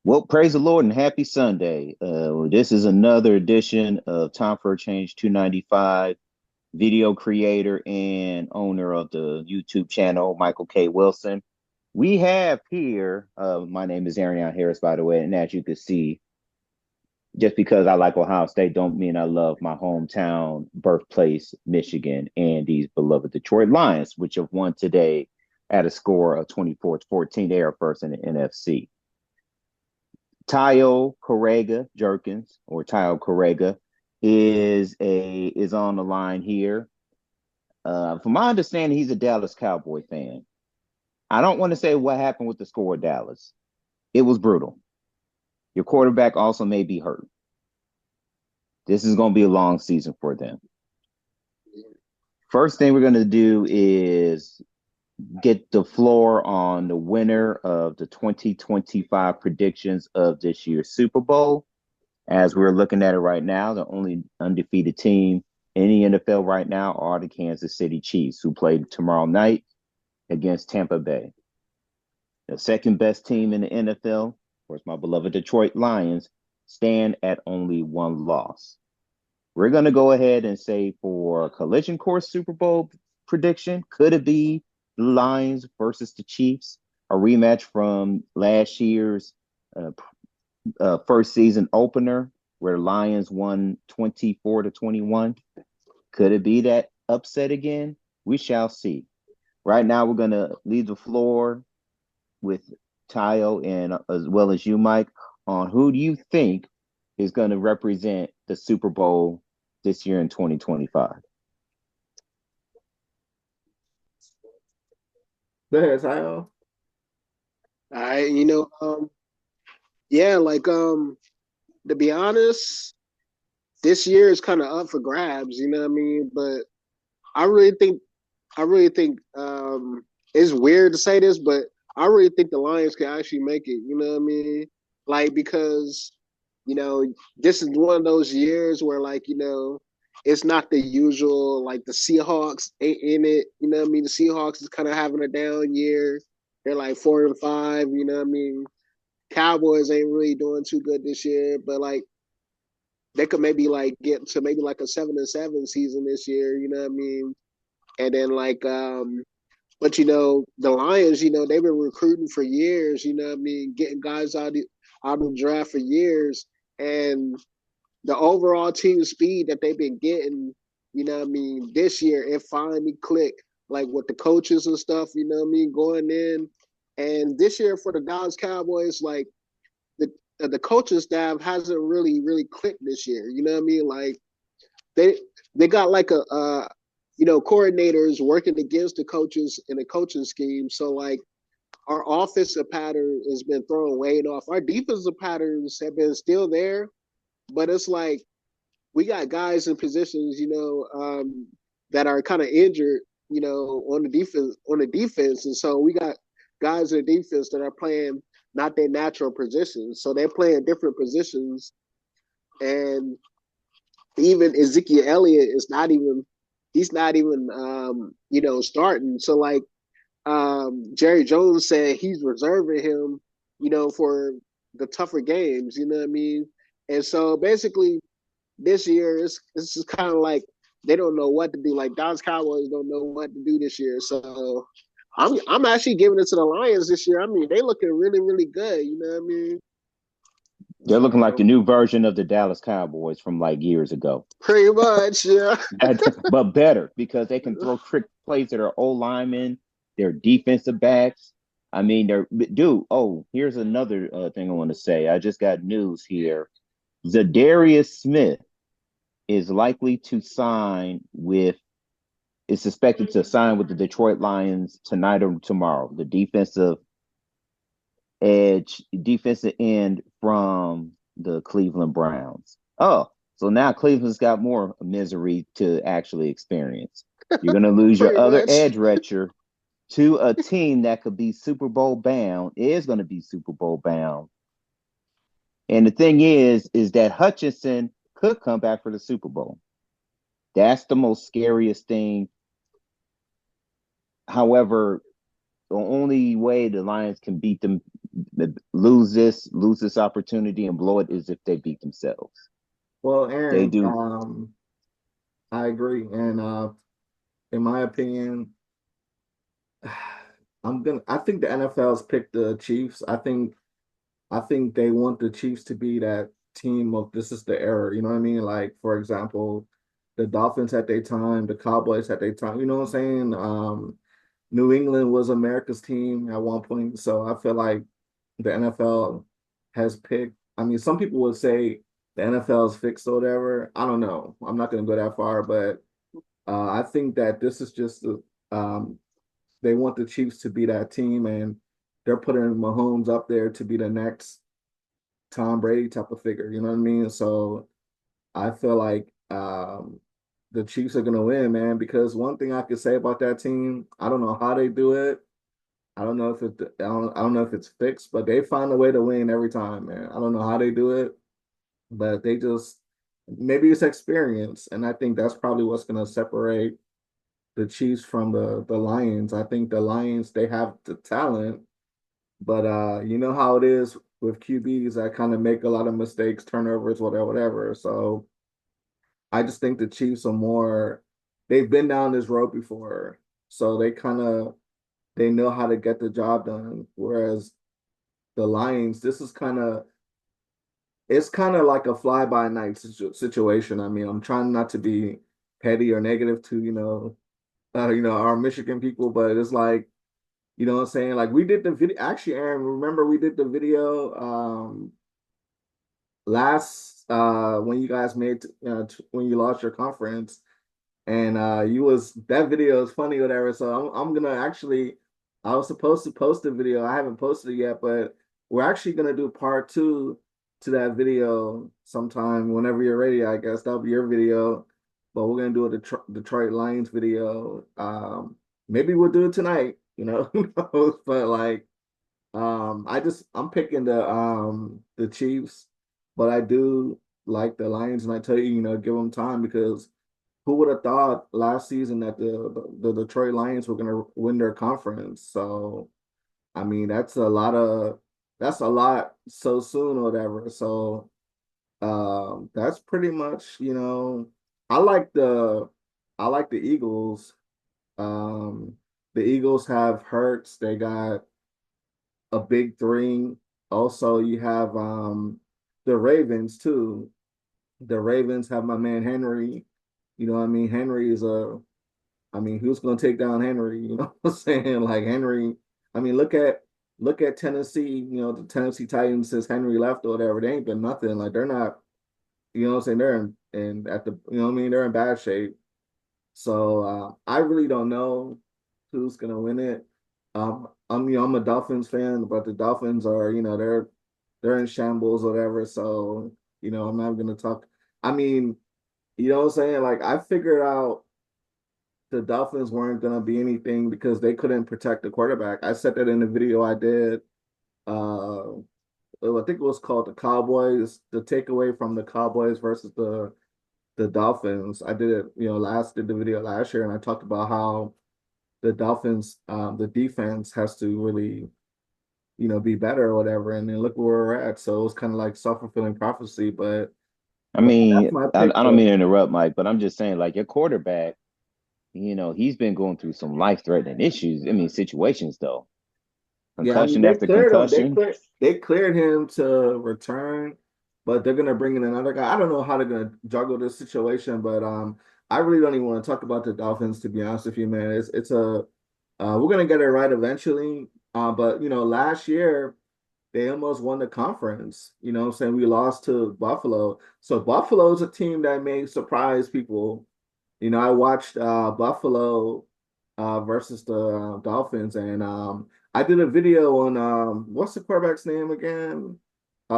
Well, praise the Lord and happy Sunday. This is another edition of Time for a Change 295, video creator and owner of the YouTube channel, Michael K. Wilson. We have here, my name is Ariane Harris, by the way, and as you can see, just because I like Ohio State don't mean I love my hometown, birthplace, Michigan, and these beloved Detroit Lions, which have won today at a score of 24-14. They are first in the NFC. Tayo Correga Jerkins or Tayo Correga is on the line here. From my understanding, he's a Dallas Cowboy fan. I don't want to say what happened with the score of Dallas. It was brutal. Your quarterback also may be hurt. This is going to be a long season for them. First thing we're going to do is get the floor on the winner of the 2025 predictions of this year's Super Bowl. As we're looking at it right now, the only undefeated team in the NFL right now are the Kansas City Chiefs, who play tomorrow night against Tampa Bay. The second best team in the NFL, of course, my beloved Detroit Lions, stand at only one loss. We're going to go ahead and say for collision course Super Bowl prediction, could it be the Lions versus the Chiefs, a rematch from last year's first season opener where Lions won 24-21? Could it be that upset again? We shall see. Right now, we're going to leave the floor with Tayo and as well as you, Mike, on who do you think is going to represent the Super Bowl this year in 2025? Go ahead, Tyler. I, you know, yeah, to be honest, this year is kind of up for grabs. You know what I mean? But I really think, I really think, it's weird to say this, but I really think the Lions can actually make it. You know what I mean? Because you know this is one of those years where it's not the usual like the Seahawks ain't in it. You know what I mean? The Seahawks is kind of having a down year. They're like 4-5. You know what I mean? Cowboys ain't really doing too good this year, but like they could maybe like get to maybe like a 7-7 season this year. You know what I mean? And then but the Lions, they've been recruiting for years. You know what I mean? Getting guys out of the draft for years, and the overall team speed that they've been getting. You know what I mean? This year it finally clicked, like with the coaches and stuff. You know what I mean? Going in, and this year for the Dallas Cowboys, like the coaching staff hasn't really clicked this year. You know what I mean? Like they they got like coordinators working against the coaches in a coaching scheme. So like our offensive pattern has been thrown way off. Our defensive patterns have been still there, but it's like we got guys in positions, that are kind of injured, on the defense, and so we got guys in the defense that are playing not their natural positions, so they're playing different positions, and even Ezekiel Elliott is not even he's not even starting. So like Jerry Jones said he's reserving him, for the tougher games, you know what I mean? And so basically this year it's just kind of like they don't know what to do. Like Dallas Cowboys don't know what to do this year. So I'm actually giving it to the Lions this year. I mean, they looking really good, you know what I mean? They're looking like the So new version of the Dallas Cowboys from like years ago. pretty much, yeah. But better because they can throw trick plays at our old linemen, their defensive backs. I mean, they're dude. Oh, here's another thing I want to say. I just got news here. Zadarius Smith is likely to sign with. Is suspected to sign with the Detroit Lions tonight or tomorrow. The defensive end from the Cleveland Browns. Oh, so now Cleveland's got more misery to actually experience. You're going to lose your Pretty other much. edge rusher to a team that could be Super Bowl bound, is going to be Super Bowl bound. And the thing is that Hutchinson could come back for the Super Bowl. That's the most scariest thing. However, the only way the Lions can beat them lose this opportunity and blow it is if they beat themselves. Well, They Aaron, do. I agree, and in my opinion, I think the NFL's picked the Chiefs. I think they want the Chiefs to be that team of this is the era. You know what I mean? Like, for example, the Dolphins at their time, the Cowboys at their time. You know what I'm saying? New England was America's team at one point. So I feel like the NFL has picked. I mean, some people would say the NFL is fixed or whatever. I don't know. I'm not going to go that far, but I think that this is just um, they want the Chiefs to be that team, and they're putting Mahomes up there to be the next Tom Brady type of figure. You know what I mean? So I feel like the Chiefs are gonna win, man. Because one thing I could say about that team, I don't know how they do it. I don't know if I don't know if it's fixed, but they find a way to win every time, man. I don't know how they do it, but they just maybe it's experience, and I think that's probably what's gonna separate the Chiefs from the Lions. I think the Lions they have the talent, but you know how it is with QBs that kind of make a lot of mistakes, turnovers, whatever, whatever. So I just think the Chiefs are more they've been down this road before. So they know how to get the job done. Whereas the Lions, this is it's kind of like a fly by night situation. I mean, I'm trying not to be petty or negative to, our Michigan people, but it's like, you know what I'm saying? Like we did the video. Actually, Aaron, remember we did the video last when you guys made when you lost your conference, and you was that video is funny or whatever. So I'm gonna actually I was supposed to post the video. I haven't posted it yet, but we're actually gonna do part two to that video sometime whenever you're ready. I guess that'll be your video, but we're gonna do a Detroit Lions video. Maybe we'll do it tonight. You know, who knows? But like, I'm picking the Chiefs, but I do like the Lions, and I tell you, give them time because who would have thought last season that the Detroit Lions were gonna win their conference? So I mean, that's a lot so soon or whatever. So that's pretty much, I like the I like the Eagles. Um, the Eagles have Hurts. They got a big three. Also, you have the Ravens too. The Ravens have my man Henry. You know what I mean? Henry is who's gonna take down Henry? You know what I'm saying? Like Henry, I mean, look at Tennessee, the Tennessee Titans since Henry left or whatever. They ain't been nothing. Like they're not, you know what I'm saying? They're in at the you know what I mean, they're in bad shape. So I really don't know who's gonna win it. I'm a Dolphins fan, but the Dolphins are, they're in shambles, or whatever. So, I'm not gonna talk. I mean, you know what I'm saying? Like I figured out the Dolphins weren't gonna be anything because they couldn't protect the quarterback. I said that in the video I did. Uh, I think it was called the Cowboys, the takeaway from the Cowboys versus the Dolphins. I did it, did the video last year, and I talked about how the Dolphins, the defense has to really, be better or whatever. And then look where we're at. So it was kind of like self-fulfilling prophecy. I But that's mean, my I pick, don't mean though. to interrupt, Mike, but I'm just saying, like your quarterback, he's been going through some life-threatening issues. I mean, situations though, Yeah, I mean concussion after they cleared him. concussion. They cleared him to return, but they're gonna bring in another guy. I don't know how they're gonna juggle this situation, but I really don't even want to talk about the Dolphins to be honest with you, man. It's a we're gonna get it right eventually. But last year they almost won the conference. You know what I'm saying? We lost to Buffalo. So Buffalo's a team that may surprise people. I watched Buffalo versus the Dolphins, and I did a video on what's the quarterback's name again?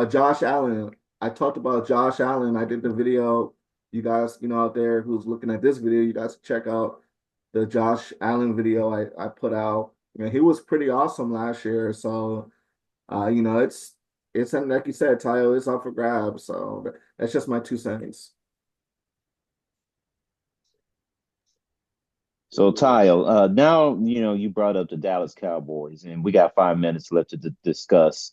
Josh Allen. I talked about Josh Allen. I did the video. You guys, out there who's looking at this video, you guys check out the Josh Allen video I put out. He was pretty awesome last year. So it's like you said, Tayo, it's up for grabs. So that's just my 2 cents. So, Tyle, now you brought up the Dallas Cowboys, and we got 5 minutes left to discuss.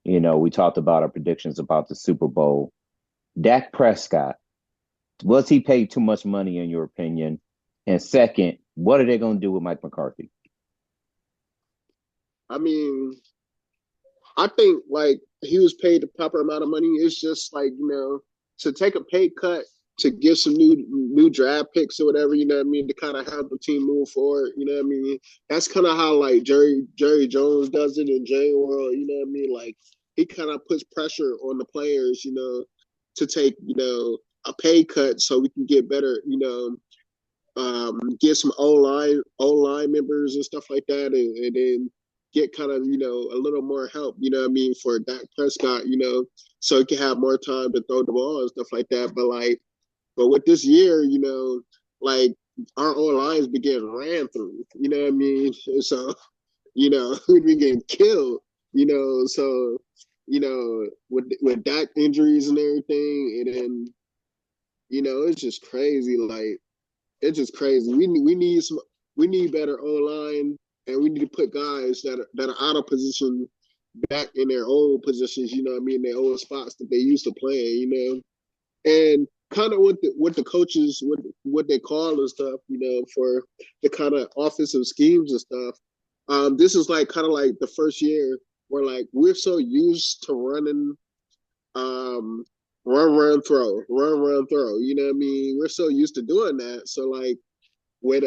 We talked about our predictions about the Super Bowl. Dak Prescott, was he paid too much money in your opinion? And second, what are they going to do with Mike McCarthy? I mean, I think like he was paid the proper amount of money. It's just like, to take a pay cut to get some new draft picks or whatever, you know what I mean, to kind of help the team move forward, you know what I mean? That's kind of how like Jerry Jones does it in J World, you know what I mean? Like he kind of puts pressure on the players, to take, a pay cut so we can get better, get some O line members and stuff like that, and then get kind of a little more help, you know what I mean, for Dak Prescott, so he can have more time to throw the ball and stuff like that. But with this year, like our O lines be getting ran through, you know what I mean, so we'd be getting killed, so with Dak injuries and everything, and then it's just crazy, like it's just crazy. We need better O line, and we need to put guys that are out of position back in their old positions. You know what I mean? Their old spots that they used to play. And kind of what the coaches what they call and stuff. For the kind of offensive schemes and stuff. This is like kind of like the first year where like we're so used to running. Run, throw, run, throw. You know what I mean? We're so used to doing that. So like with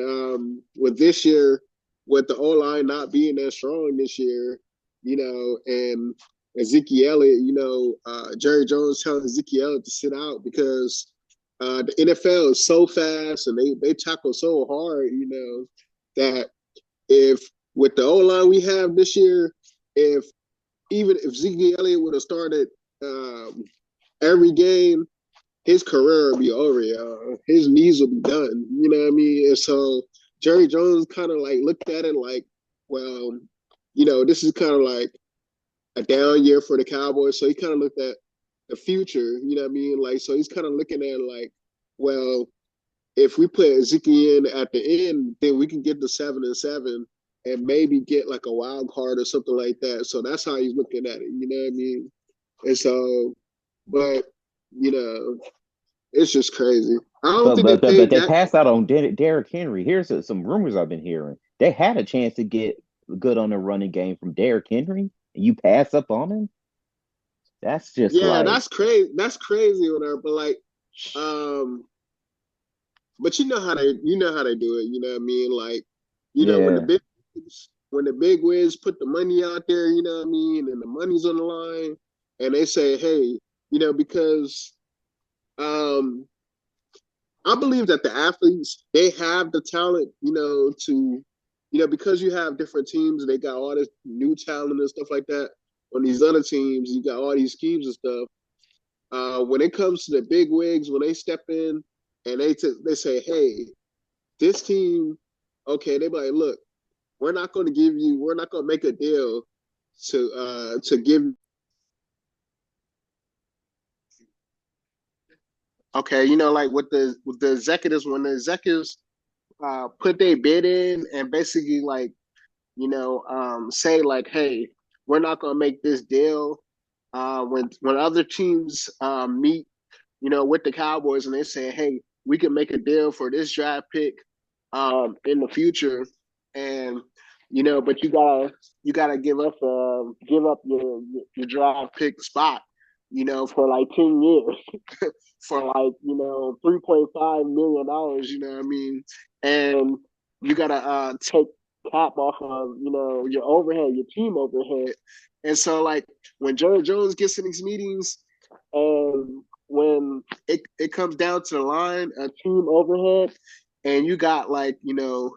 this year, with the O line not being that strong this year, and Ezekiel Elliott, Jerry Jones telling Ezekiel Elliott to sit out because the NFL is so fast and they tackle so hard, that if with the O line we have this year, even if Ezekiel Elliott would have started every game, his career will be over, y'all. His knees will be done. You know what I mean? And so Jerry Jones kind of like looked at it like, well, this is kind of like a down year for the Cowboys. So he kind of looked at the future, you know what I mean? Like, so he's kind of looking at it like, well, if we put Ezekiel in at the end, then we can get to 7-7 and maybe get like a wild card or something like that. So that's how he's looking at it, you know what I mean? And so, but, it's just crazy. I don't But think they but but, but paid they that. passed out on Derrick Henry. Here's some rumors I've been hearing. They had a chance to get good on the running game from Derrick Henry, and you pass up on him. That's just Yeah, like, that's crazy. That's crazy on there. But like, um, but you know how they do it. You know what I mean? Like, yeah. when the big wigs put the money out there, you know what I mean, and the money's on the line, and they say, hey, because um, I believe that the athletes they have the talent, to, because you have different teams, they got all this new talent and stuff like that. On these other teams, you got all these schemes and stuff. When it comes to the big wigs, when they step in and they say, hey, this team, okay, they be like, look, we're not going to make a deal to give. Okay, like with the executives, when the executives put their bid in and basically like say like, hey, we're not going to make this deal. When other teams meet, with the Cowboys and they say, hey, we can make a deal for this draft pick in the future, and but you gotta give up your draft pick spot, for like 10 years for like $3.5 million. You know what I mean? And you gotta take cap off of your overhead, your team overhead. And so like when Jerry Jones gets in these meetings, and when it comes down to the line, a team overhead, and you got like you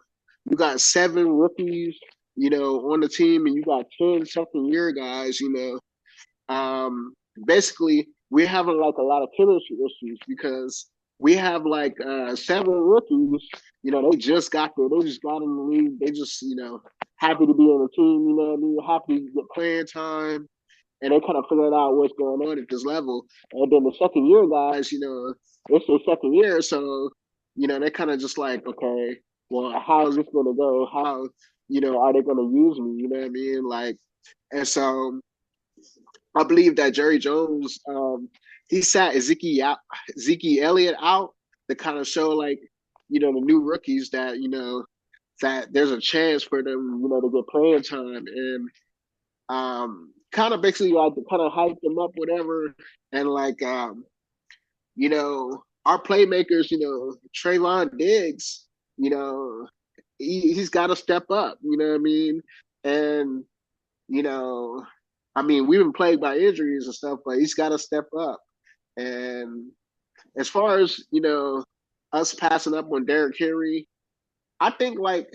got 7 rookies, on the team, and you got 10 second year guys, basically we're having like a lot of chemistry issues because we have like 7 rookies, they just got there, they just got in the league, they just, happy to be on the team, you know what I mean, happy to get playing time, and they kind of figured out what's going on at this level. And then the second year guys, it's their second year, so they kind of just like, okay, well, how is this gonna go? How, are they gonna use me? You know what I mean? Like, and so I believe that Jerry Jones, he sat Zeke Elliott out to kind of show like, the new rookies that, that there's a chance for them, to get playing time, and kind of basically like to kind of hype them up, whatever, and like our playmakers, Trayvon Diggs, you know, he's got to step up. You know what I mean? And you know, I mean, we've been plagued by injuries and stuff, but he's got to step up. And as far as us passing up on Derrick Henry, I think like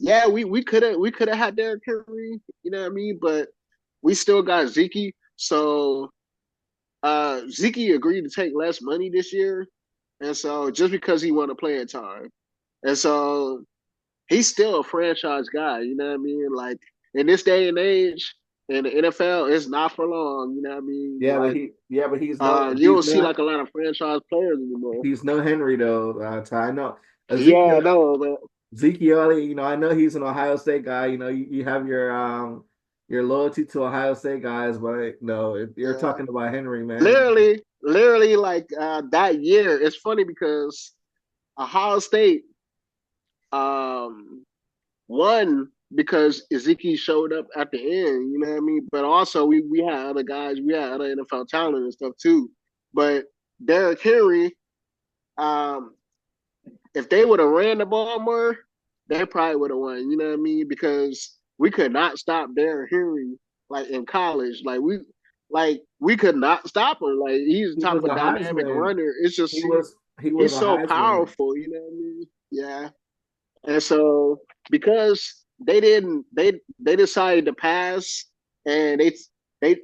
yeah, we could have had Derrick Henry, you know what I mean? But we still got Zeke. So Zeke agreed to take less money this year. And so just because he wanted playing time. And so he's still a franchise guy, you know what I mean? Like in this day and age, in the NFL, it's not for long, you know what I mean? Yeah, Like but you don't see like a lot of franchise players anymore. he's no Henry though. Ty. I know Yeah, I Ezekiel know, but Ezekiel, I know he's an Ohio State guy. You have your loyalty to Ohio State guys, but no, if you're yeah. talking about Henry, man. Literally like that year, it's funny because Ohio State um one because Ezekiel showed up at the end, you know what I mean? But also we had other guys, we had other NFL talent and stuff too. But Derrick Henry, um, if they would have ran the ball more, they probably would have won, you know what I mean? Because we could not stop Derrick Henry like in college. Like we could not stop him. Like he's the He type was a of dynamic Heisman. runner. It's just He was he's a so Heisman. powerful, you know what I mean? Yeah. And so because they decided to pass and they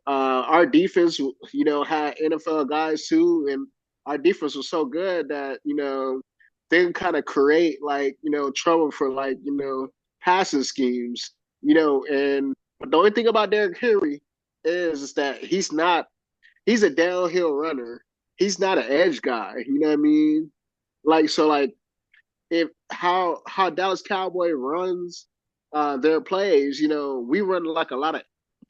our defense, had NFL guys too, and our defense was so good that, they kind of create like, trouble for like, passing schemes, and but the only thing about Derrick Henry is that he's a downhill runner. He's not an edge guy, you know what I mean? Like so like if how Dallas Cowboy runs their plays, we run like a lot of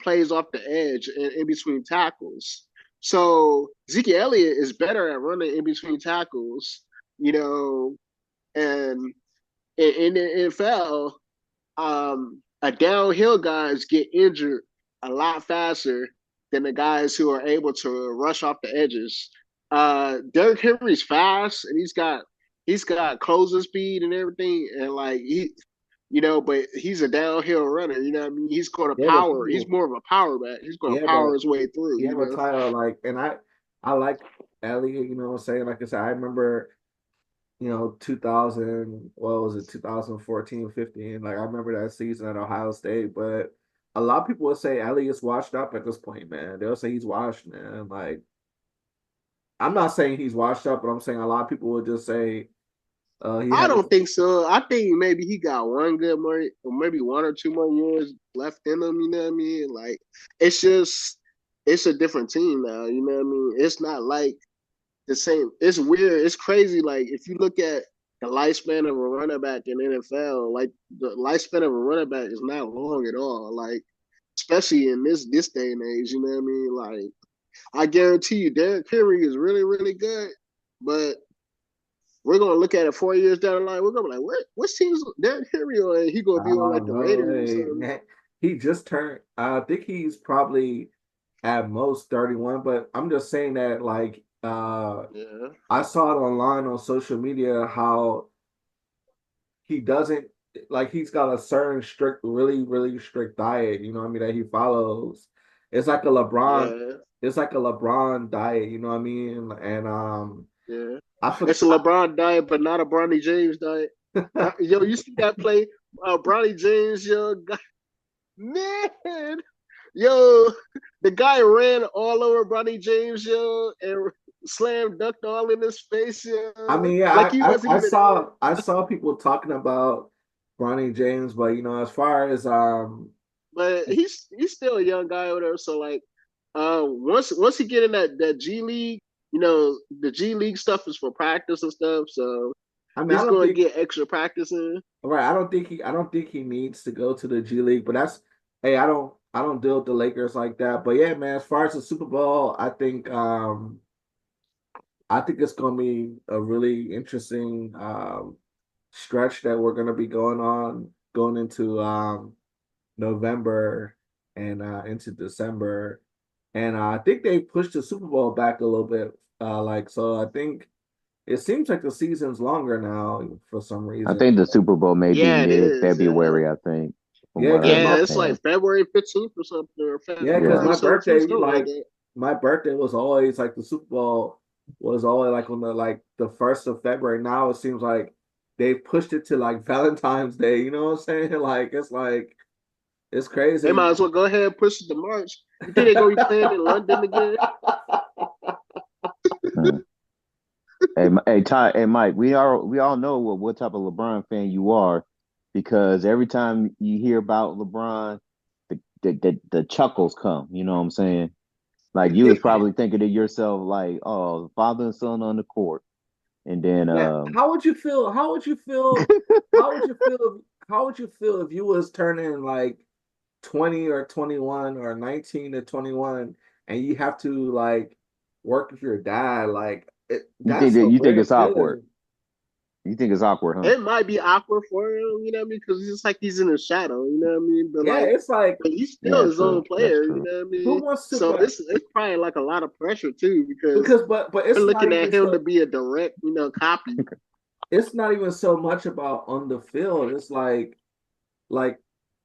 plays off the edge and in between tackles. So Zeke Elliott is better at running in between tackles, and in the NFL, a downhill guys get injured a lot faster than the guys who are able to rush off the edges. Derrick Henry's fast and he's got closing speed and everything, and like but he's a downhill runner. You know what I mean? He's going to Yeah, but power. He's more of a power back. He's going to yeah, power but his way through. yeah, but Tyler, like, and I like Elliott. You know what I'm saying? Like I said, I remember 2000, what was it, 2014, 15? Like, I remember that season at Ohio State, but a lot of people would say Elliott's washed up at this point, man. They'll say he's washed, man. Like, I'm not saying he's washed up, but I'm saying a lot of people would just say he I had don't think so. I think maybe he got one good more, or maybe one or two more years left in him. You know what I mean? Like, it's just, it's a different team now. You know what I mean? It's not like the same. It's weird. It's crazy. Like, if you look at the lifespan of a running back in the NFL, like the lifespan of a running back is not long at all. Like, especially in this day and age. You know what I mean? Like, I guarantee you, Derrick Henry is really really good, but we're gonna look at it 4 years down the line. We're gonna be like, what team's Derrick Henry on? And he gonna be on oh like the no, Raiders or hey, something. man. He just turned I think he's probably at most 31, but I'm just saying that like Yeah, I saw it online on social media how he doesn't like he's got a certain strict, really, really strict diet, you know what I mean, that he follows. It's like a LeBron, yeah, it's like a LeBron diet, you know what I mean? And yeah. I It's a forgot LeBron diet, but not a Bronny James diet. Yo, you see that play? Bronny James, yo, man, yo, the guy ran all over Bronny James, yo, and slam dunked all in his face, I yo, mean, yeah, like he wasn't I even there. saw people talking about Bronny James, but as far as But he's still a young guy or whatever. So like, once he get in that G League, the G League stuff is for practice and stuff. So I mean, I He's don't going to think get extra practice in. right. I don't think he needs to go to the G League, but that's hey, I don't deal with the Lakers like that. But yeah, man, as far as the Super Bowl, I think it's gonna be a really interesting stretch that we're gonna be going into November and into December. And I think they pushed the Super Bowl back a little bit. So I think it seems like the season's longer now for some I reason. think the Super Bowl may be Yeah, it is. Yeah. mid-February, I think, from Yeah, what I because Yeah, it's like understand. February 15th or something, or yeah, because Yeah. February my 17th, birthday, something like like that. my birthday was always like the Super Bowl was always like on the 1st of February. Now it seems like they pushed it to like Valentine's Day. You know what I'm saying? Like it's They crazy. might as well go ahead and push it to March. You think they're going to be playing in London again? Mhm. Hey, Ty, hey, Mike, we all know what type of LeBron fan you are because every time you hear about LeBron, the chuckles come. You know what I'm saying? Like you was probably thinking to yourself, like, oh, father and son on the court, and then Yeah, how would you feel? How would you feel? How would you feel? How would you feel if you was turning like 20 or 21 or 19 to 21 and you have to like work with your dad? That's a you think weird it's awkward. feeling. You think it's awkward, huh? It might be awkward for him, you know what I mean? Because it's just like he's in the shadow, you know what I mean? But Yeah, like, it's like but he's still Yeah, his own true. That's player, you true. know what I who mean? wants to So but it's probably like a lot of pressure too, because but we're it's not looking even at him to so be a direct, copy. it's not even so much about on the field. It's like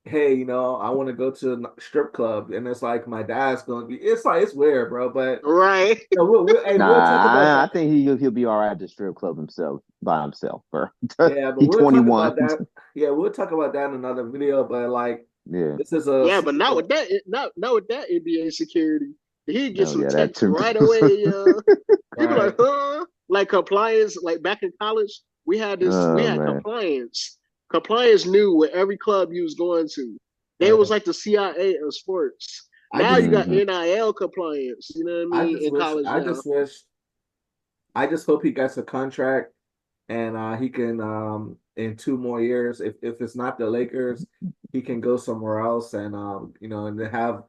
hey, I want to go to a strip club and it's like my dad's gonna be it's like it's weird, bro. But Right. we'll talk about Nah, I that. think he'll be all right at the strip club himself by himself, bro. Yeah, but He we'll talk about 21. that. Yeah, we'll talk about that in another video. But like, Yeah. this is a Yeah, but Super not with Bowl. that, not with that NBA security. He get No, some yeah, that texts too. right away. He be like, Right. huh? Like compliance. Like back in college, we Oh had man. compliance. Compliance knew what every club you was going to. They was Right. like the CIA of sports. I Now just you got Hmm. NIL compliance. You know what I mean? In college now. I just hope he gets a contract and he can in 2 more years, if it's not the Lakers, he can go somewhere else and and have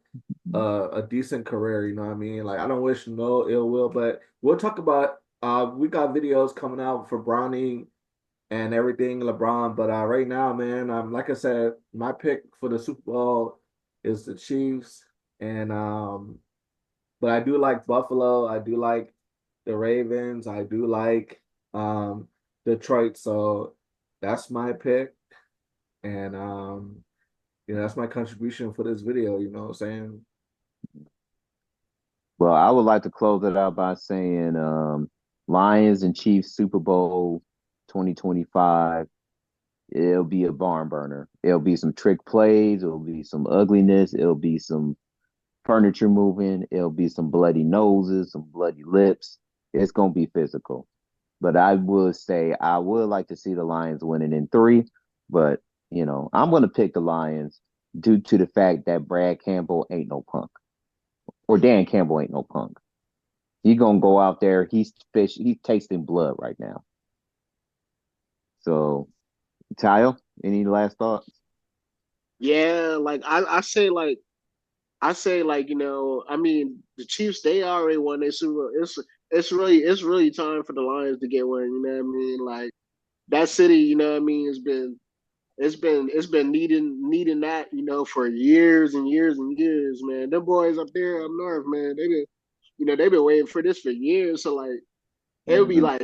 a decent career, you know what I mean? Like I don't wish no ill will, but we'll talk about we got videos coming out for Bronny and everything, LeBron. But right now, man, like I said, my pick for the Super Bowl is the Chiefs, and but I do like Buffalo. I do like the Ravens. I do like Detroit. So that's my pick, and that's my contribution for this video. You know what I'm saying? Well, I would like to close it out by saying Lions and Chiefs Super Bowl 2025. It'll be a barn burner. It'll be some trick plays. It'll be some ugliness. It'll be some furniture moving. It'll be some bloody noses, some bloody lips. It's gonna be physical. But I would say I would like to see the Lions winning in three. But I'm gonna pick the Lions due to the fact that Brad Campbell ain't no punk. Or Dan Campbell ain't no punk. He gonna go out there. He's tasting blood right now. So, Kyle, any last thoughts? Yeah, like I say like I mean the Chiefs they already won their Super Bowl. It's really time for the Lions to get one. You know what I mean? Like that city, you know what I mean, it's been needing that for years and years and years, man. Them boys up there up north, man, they've been waiting for this for years. So like it would be Mm-hmm. like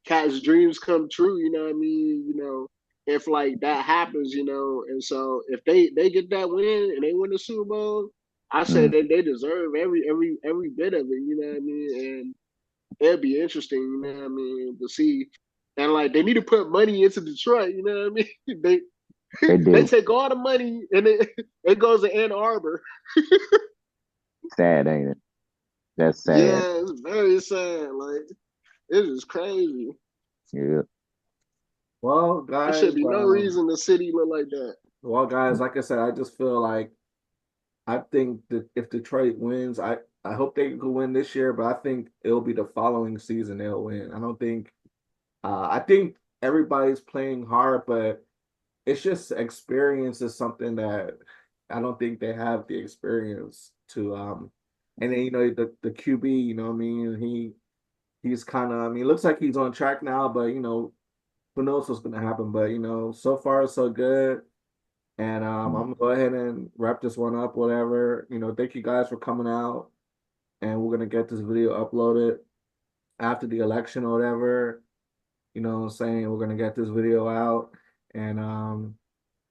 cats dreams come true. You know what I mean? If like that happens, and so if they get that win and they win the Super Bowl, I say Mm-hmm. that they deserve every bit of it. You know what I mean? And it'd be interesting. You know what I mean to see. And like they need to put money into Detroit. You know what I mean? They They they do. take all the money and it goes to Ann Arbor. Sad, ain't it? That's sad. Yeah, it's very sad. Like it is crazy. Yeah. Well, There guys, should be no reason the city look like that. like I said, I just feel like I think that if Detroit wins, I hope they can win this year, but I think it'll be the following season they'll win. I think everybody's playing hard, but it's just experience is something that I don't think they have the experience to and then the QB, what I mean, he's kind of, I mean, it looks like he's on track now, but who knows what's gonna happen. But so far so good. And I'm gonna go ahead and wrap this one up, whatever. Thank you guys for coming out, and we're gonna get this video uploaded after the election or whatever. You know what I'm saying? We're gonna get this video out, and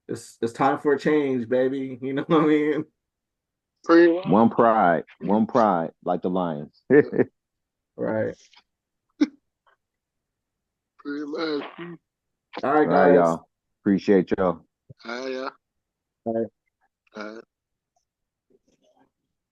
it's time for a change, baby. You know what I mean? Pretty much. One pride, like the Lions. Right. Pretty much. All All right, right, guys. y'all. Appreciate y'all. Yeah. Bye. Uh,